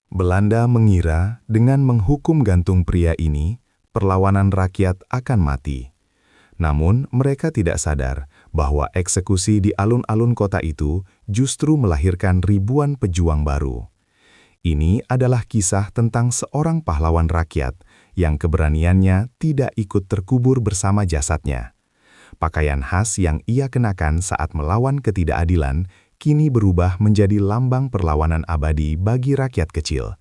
Belanda mengira dengan menghukum gantung pria ini, perlawanan rakyat akan mati. Namun, mereka tidak sadar bahwa eksekusi di alun-alun kota itu justru melahirkan ribuan pejuang baru. Ini adalah kisah tentang seorang pahlawan rakyat yang keberaniannya tidak ikut terkubur bersama jasadnya. Pakaian khas yang ia kenakan saat melawan ketidakadilan kini berubah menjadi lambang perlawanan abadi bagi rakyat kecil.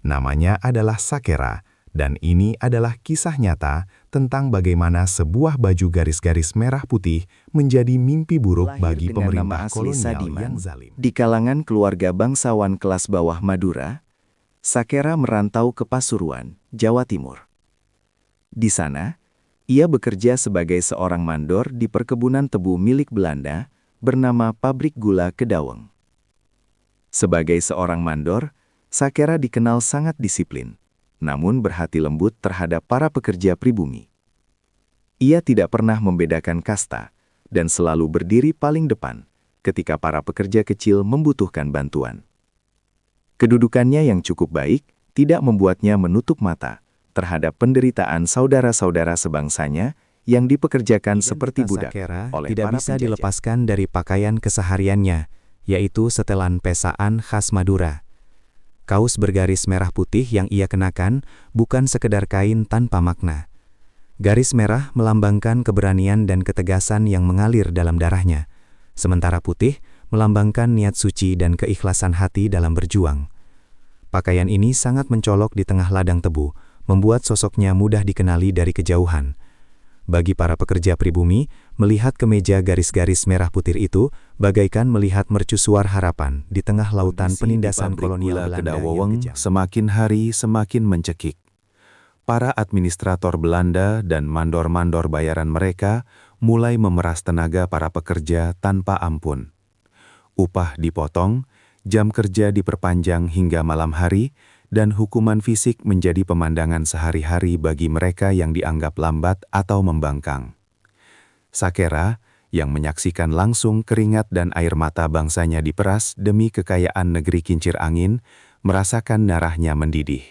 Namanya adalah Sakera, dan ini adalah kisah nyata tentang bagaimana sebuah baju garis-garis merah putih menjadi mimpi buruk bagi pemerintah kolonial yang zalim. Di kalangan keluarga bangsawan kelas bawah Madura, Sakera merantau ke Pasuruan, Jawa Timur. Di sana, ia bekerja sebagai seorang mandor di perkebunan tebu milik Belanda bernama Pabrik Gula Kedaweng. Sebagai seorang mandor, Sakera dikenal sangat disiplin, namun berhati lembut terhadap para pekerja pribumi. Ia tidak pernah membedakan kasta dan selalu berdiri paling depan ketika para pekerja kecil membutuhkan bantuan. Kedudukannya yang cukup baik tidak membuatnya menutup mata terhadap penderitaan saudara-saudara sebangsanya yang dipekerjakan seperti budak oleh tidak para bisa penjajah. dilepaskan dari pakaian kesehariannya, yaitu setelan pesaan khas Madura. Kaos bergaris merah putih yang ia kenakan bukan sekedar kain tanpa makna. Garis merah melambangkan keberanian dan ketegasan yang mengalir dalam darahnya, sementara putih melambangkan niat suci dan keikhlasan hati dalam berjuang. Pakaian ini sangat mencolok di tengah ladang tebu, membuat sosoknya mudah dikenali dari kejauhan. Bagi para pekerja pribumi, melihat kemeja garis-garis merah putih itu bagaikan melihat mercusuar harapan di tengah lautan penindasan kolonial Belanda yang kejam. Semakin hari semakin mencekik. Para administrator Belanda dan mandor-mandor bayaran mereka mulai memeras tenaga para pekerja tanpa ampun. Upah dipotong, jam kerja diperpanjang hingga malam hari, dan hukuman fisik menjadi pemandangan sehari-hari bagi mereka yang dianggap lambat atau membangkang. Sakera, yang menyaksikan langsung keringat dan air mata bangsanya diperas demi kekayaan negeri kincir angin, merasakan darahnya mendidih.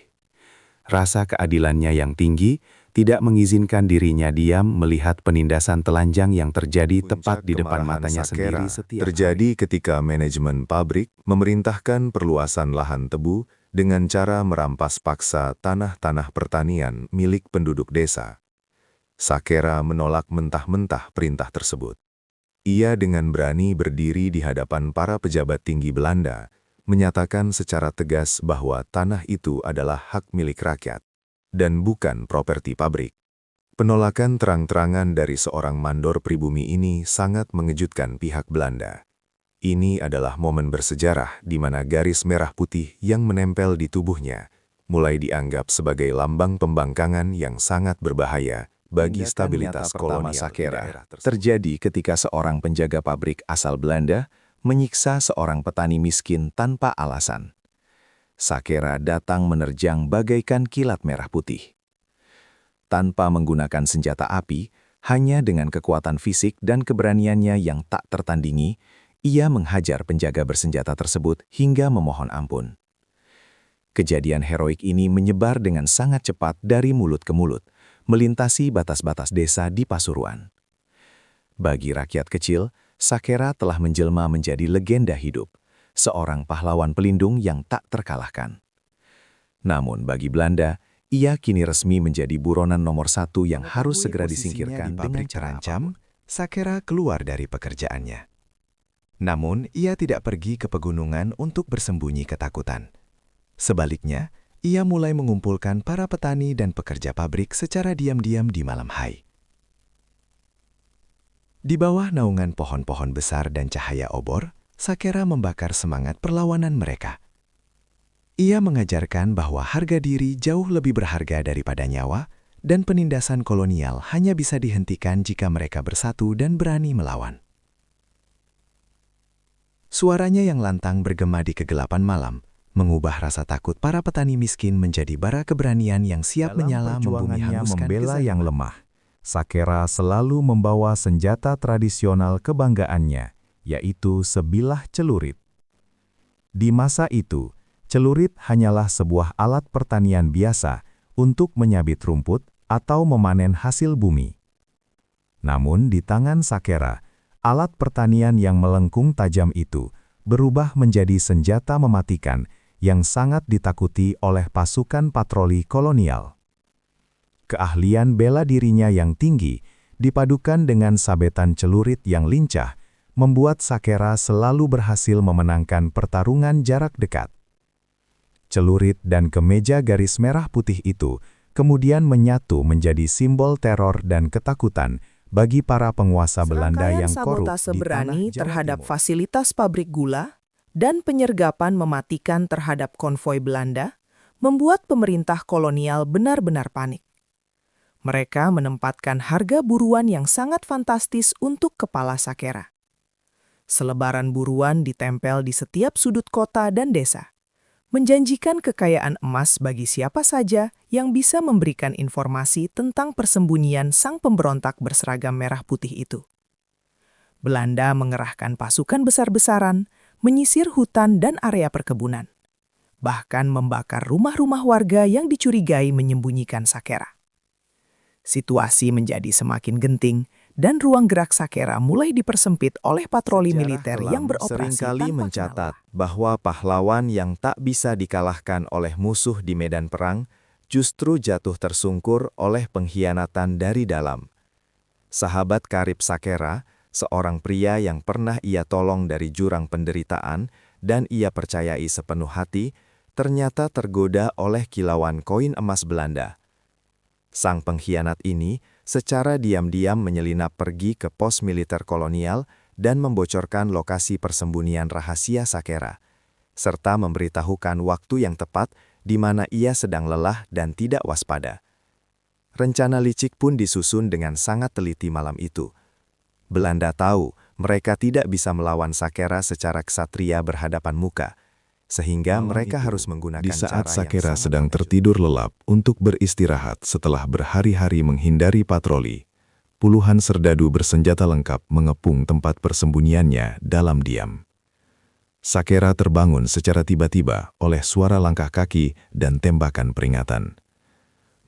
Rasa keadilannya yang tinggi tidak mengizinkan dirinya diam melihat penindasan telanjang yang terjadi tepat di depan matanya sendiri setiap terjadi ketika manajemen pabrik memerintahkan perluasan lahan tebu dengan cara merampas paksa tanah-tanah pertanian milik penduduk desa. Sakera menolak mentah-mentah perintah tersebut. Ia dengan berani berdiri di hadapan para pejabat tinggi Belanda, menyatakan secara tegas bahwa tanah itu adalah hak milik rakyat, dan bukan properti pabrik. Penolakan terang-terangan dari seorang mandor pribumi ini sangat mengejutkan pihak Belanda. Ini adalah momen bersejarah di mana garis merah putih yang menempel di tubuhnya mulai dianggap sebagai lambang pembangkangan yang sangat berbahaya bagi stabilitas kolonial. Sakera terjadi ketika seorang penjaga pabrik asal Belanda menyiksa seorang petani miskin tanpa alasan. Sakera datang menerjang bagaikan kilat merah putih. Tanpa menggunakan senjata api, hanya dengan kekuatan fisik dan keberaniannya yang tak tertandingi, ia menghajar penjaga bersenjata tersebut hingga memohon ampun. Kejadian heroik ini menyebar dengan sangat cepat dari mulut ke mulut, melintasi batas-batas desa di Pasuruan. Bagi rakyat kecil, Sakera telah menjelma menjadi legenda hidup, seorang pahlawan pelindung yang tak terkalahkan. Namun bagi Belanda, ia kini resmi menjadi buronan nomor 1 yang harus segera disingkirkan dengan cara apapun. Sakera keluar dari pekerjaannya. Namun, ia tidak pergi ke pegunungan untuk bersembunyi ketakutan. Sebaliknya, ia mulai mengumpulkan para petani dan pekerja pabrik secara diam-diam di malam hari. Di bawah naungan pohon-pohon besar dan cahaya obor, Sakera membakar semangat perlawanan mereka. Ia mengajarkan bahwa harga diri jauh lebih berharga daripada nyawa, dan penindasan kolonial hanya bisa dihentikan jika mereka bersatu dan berani melawan. Suaranya yang lantang bergema di kegelapan malam, mengubah rasa takut para petani miskin menjadi bara keberanian yang siap menyala membumi hanguskan membela kezaliman. yang lemah. Sakera selalu membawa senjata tradisional kebanggaannya, yaitu sebilah celurit. Di masa itu, celurit hanyalah sebuah alat pertanian biasa untuk menyabit rumput atau memanen hasil bumi. Namun di tangan Sakera, alat pertanian yang melengkung tajam itu berubah menjadi senjata mematikan yang sangat ditakuti oleh pasukan patroli kolonial. Keahlian bela dirinya yang tinggi, dipadukan dengan sabetan celurit yang lincah, membuat Sakera selalu berhasil memenangkan pertarungan jarak dekat. Celurit dan kemeja garis merah putih itu kemudian menyatu menjadi simbol teror dan ketakutan bagi para penguasa Belanda yang korup sabotase di berani tanah Jawa terhadap Timur. fasilitas pabrik gula dan penyergapan mematikan terhadap konvoi Belanda membuat pemerintah kolonial benar-benar panik. Mereka menempatkan harga buruan yang sangat fantastis untuk kepala Sakera. Selebaran buruan ditempel di setiap sudut kota dan desa, menjanjikan kekayaan emas bagi siapa saja yang bisa memberikan informasi tentang persembunyian sang pemberontak berseragam merah putih itu. Belanda mengerahkan pasukan besar-besaran, menyisir hutan dan area perkebunan, bahkan membakar rumah-rumah warga yang dicurigai menyembunyikan Sakera. Situasi menjadi semakin genting dan ruang gerak Sakera mulai dipersempit oleh patroli Sejarah militer kelam yang beroperasi seringkali tanpa mencatat kenal. bahwa pahlawan yang tak bisa dikalahkan oleh musuh di medan perang justru jatuh tersungkur oleh pengkhianatan dari dalam. Sahabat karib Sakera, seorang pria yang pernah ia tolong dari jurang penderitaan dan ia percayai sepenuh hati, ternyata tergoda oleh kilauan koin emas Belanda. Sang pengkhianat ini secara diam-diam menyelinap pergi ke pos militer kolonial dan membocorkan lokasi persembunyian rahasia Sakera, serta memberitahukan waktu yang tepat di mana ia sedang lelah dan tidak waspada. Rencana licik pun disusun dengan sangat teliti malam itu. Belanda tahu mereka tidak bisa melawan Sakera secara ksatria berhadapan muka, sehingga mereka harus menggunakan Di saat cara yang Sakera sangat sedang mengejutkan. tertidur lelap untuk beristirahat setelah berhari-hari menghindari patroli, puluhan serdadu bersenjata lengkap mengepung tempat persembunyiannya dalam diam. Sakera terbangun secara tiba-tiba oleh suara langkah kaki dan tembakan peringatan.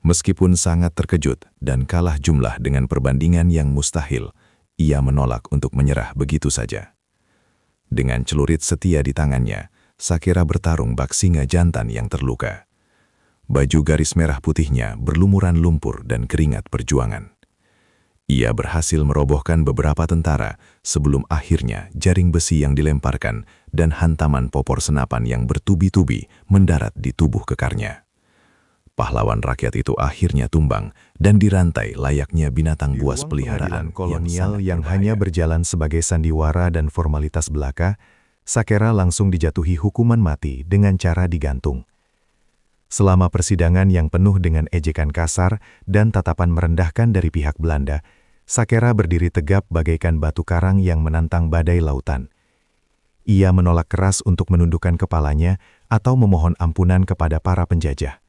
Meskipun sangat terkejut dan kalah jumlah dengan perbandingan yang mustahil, ia menolak untuk menyerah begitu saja. Dengan celurit setia di tangannya, Sakera bertarung bak singa jantan yang terluka. Baju garis merah putihnya berlumuran lumpur dan keringat perjuangan. Ia berhasil merobohkan beberapa tentara sebelum akhirnya jaring besi yang dilemparkan dan hantaman popor senapan yang bertubi-tubi mendarat di tubuh kekarnya. Pahlawan rakyat itu akhirnya tumbang dan dirantai layaknya binatang buas peliharaan kolonial yang hanya berjalan sebagai sandiwara dan formalitas belaka. Sakera langsung dijatuhi hukuman mati dengan cara digantung. Selama persidangan yang penuh dengan ejekan kasar dan tatapan merendahkan dari pihak Belanda, Sakera berdiri tegap bagaikan batu karang yang menantang badai lautan. Ia menolak keras untuk menundukkan kepalanya atau memohon ampunan kepada para penjajah.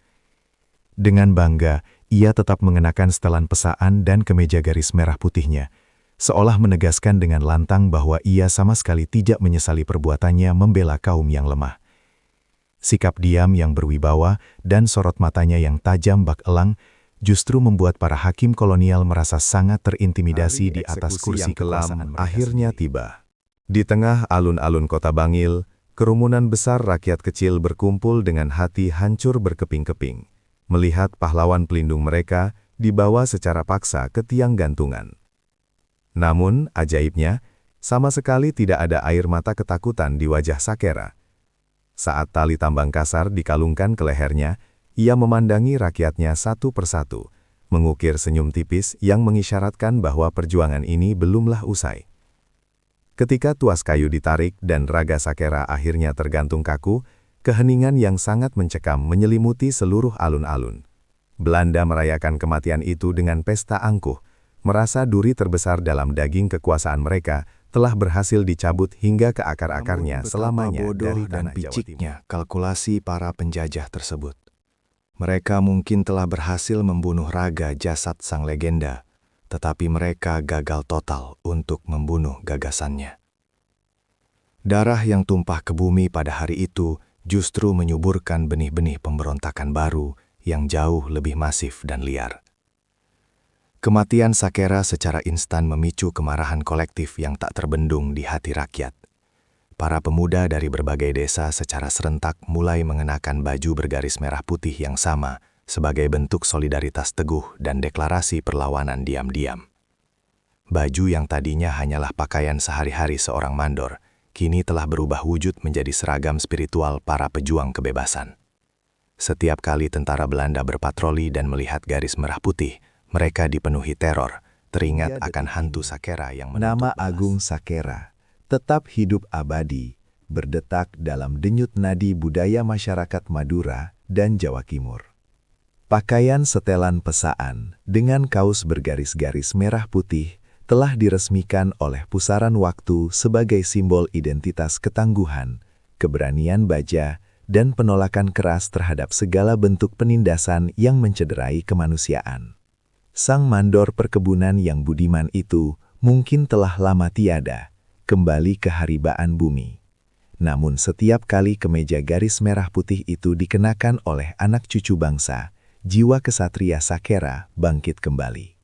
Dengan bangga, ia tetap mengenakan setelan pesaan dan kemeja garis merah putihnya, seolah menegaskan dengan lantang bahwa ia sama sekali tidak menyesali perbuatannya membela kaum yang lemah. Sikap diam yang berwibawa dan sorot matanya yang tajam bak elang justru membuat para hakim kolonial merasa sangat terintimidasi di atas kursi kekuasaan mereka akhirnya sendiri. tiba. Di tengah alun-alun kota Bangil, kerumunan besar rakyat kecil berkumpul dengan hati hancur berkeping-keping, melihat pahlawan pelindung mereka dibawa secara paksa ke tiang gantungan. Namun, ajaibnya, sama sekali tidak ada air mata ketakutan di wajah Sakera. Saat tali tambang kasar dikalungkan ke lehernya, ia memandangi rakyatnya satu persatu, mengukir senyum tipis yang mengisyaratkan bahwa perjuangan ini belumlah usai. Ketika tuas kayu ditarik dan raga Sakera akhirnya tergantung kaku, keheningan yang sangat mencekam menyelimuti seluruh alun-alun. Belanda merayakan kematian itu dengan pesta angkuh, merasa duri terbesar dalam daging kekuasaan mereka telah berhasil dicabut hingga ke akar-akarnya selamanya dari dan tanah Jawa Timur. piciknya kalkulasi para penjajah tersebut. Mereka mungkin telah berhasil membunuh raga jasad sang legenda, tetapi mereka gagal total untuk membunuh gagasannya. Darah yang tumpah ke bumi pada hari itu justru menyuburkan benih-benih pemberontakan baru yang jauh lebih masif dan liar. Kematian Sakera secara instan memicu kemarahan kolektif yang tak terbendung di hati rakyat. Para pemuda dari berbagai desa secara serentak mulai mengenakan baju bergaris merah putih yang sama sebagai bentuk solidaritas teguh dan deklarasi perlawanan diam-diam. Baju yang tadinya hanyalah pakaian sehari-hari seorang mandor, kini telah berubah wujud menjadi seragam spiritual para pejuang kebebasan. Setiap kali tentara Belanda berpatroli dan melihat garis merah putih, mereka dipenuhi teror, teringat akan hantu Sakera yang menuntut Nama balas. agung Sakera tetap hidup abadi, berdetak dalam denyut nadi budaya masyarakat Madura dan Jawa Timur. Pakaian setelan pesaan dengan kaos bergaris-garis merah putih telah diresmikan oleh pusaran waktu sebagai simbol identitas ketangguhan, keberanian baja, dan penolakan keras terhadap segala bentuk penindasan yang mencederai kemanusiaan. Sang mandor perkebunan yang budiman itu mungkin telah lama tiada, kembali ke haribaan bumi. Namun setiap kali kemeja garis merah putih itu dikenakan oleh anak cucu bangsa, jiwa kesatria Sakera bangkit kembali.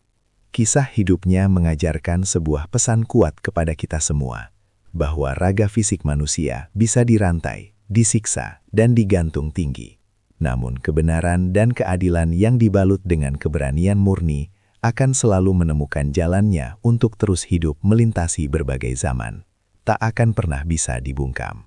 Kisah hidupnya mengajarkan sebuah pesan kuat kepada kita semua, bahwa raga fisik manusia bisa dirantai, disiksa, dan digantung tinggi. Namun kebenaran dan keadilan yang dibalut dengan keberanian murni akan selalu menemukan jalannya untuk terus hidup melintasi berbagai zaman. Tak akan pernah bisa dibungkam.